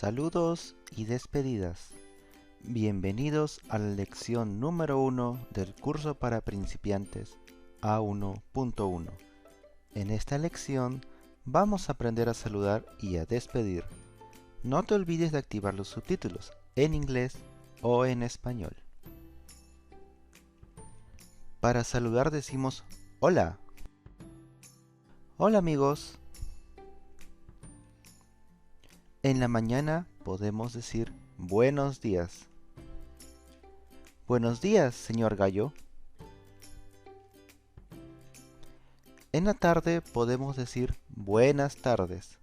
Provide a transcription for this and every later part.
Saludos y despedidas. Bienvenidos a la lección número 1 del curso para principiantes A1.1. En esta lección vamos a aprender a saludar y a despedir. No te olvides de activar los subtítulos en inglés o en español. Para saludar decimos hola. Hola amigos. En la mañana podemos decir buenos días. Buenos días, señor Gallo. En la tarde podemos decir buenas tardes.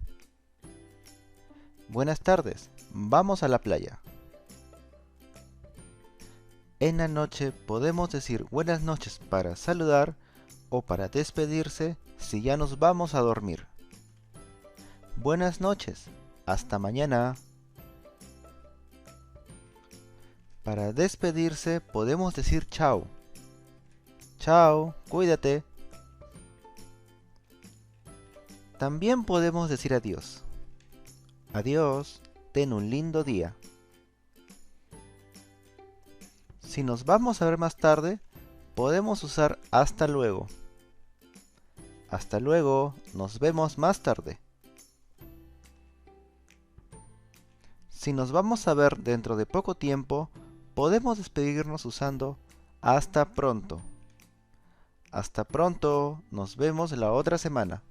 Buenas tardes, vamos a la playa. En la noche podemos decir buenas noches para saludar o para despedirse si ya nos vamos a dormir. Buenas noches, hasta mañana. Para despedirse podemos decir chao. Chao, cuídate. También podemos decir adiós. Adiós, ten un lindo día. Si nos vamos a ver más tarde, podemos usar hasta luego. Hasta luego, nos vemos más tarde. Si nos vamos a ver dentro de poco tiempo, podemos despedirnos usando hasta pronto. Hasta pronto, nos vemos la otra semana.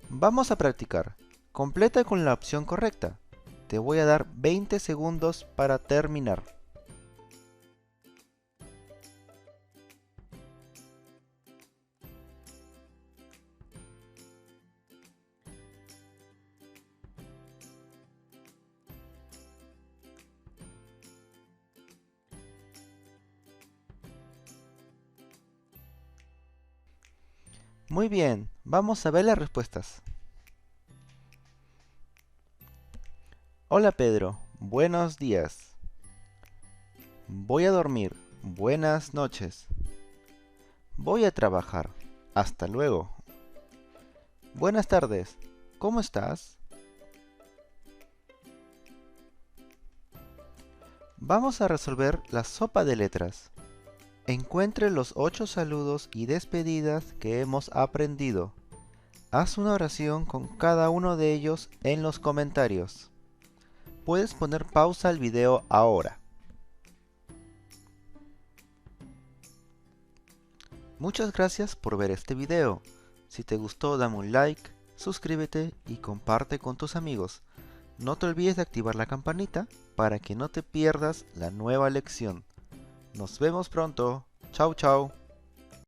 Vamos a practicar. Completa con la opción correcta. Te voy a dar 20 segundos para terminar. Muy bien, vamos a ver las respuestas. Hola Pedro, buenos días. Voy a dormir, buenas noches. Voy a trabajar, hasta luego. Buenas tardes, ¿cómo estás? Vamos a resolver la sopa de letras. Encuentre los 8 saludos y despedidas que hemos aprendido. Haz una oración con cada uno de ellos en los comentarios. Puedes poner pausa al video ahora. Muchas gracias por ver este video. Si te gustó, dame un like, suscríbete y comparte con tus amigos. No te olvides de activar la campanita para que no te pierdas la nueva lección. Nos vemos pronto. Chao, chao.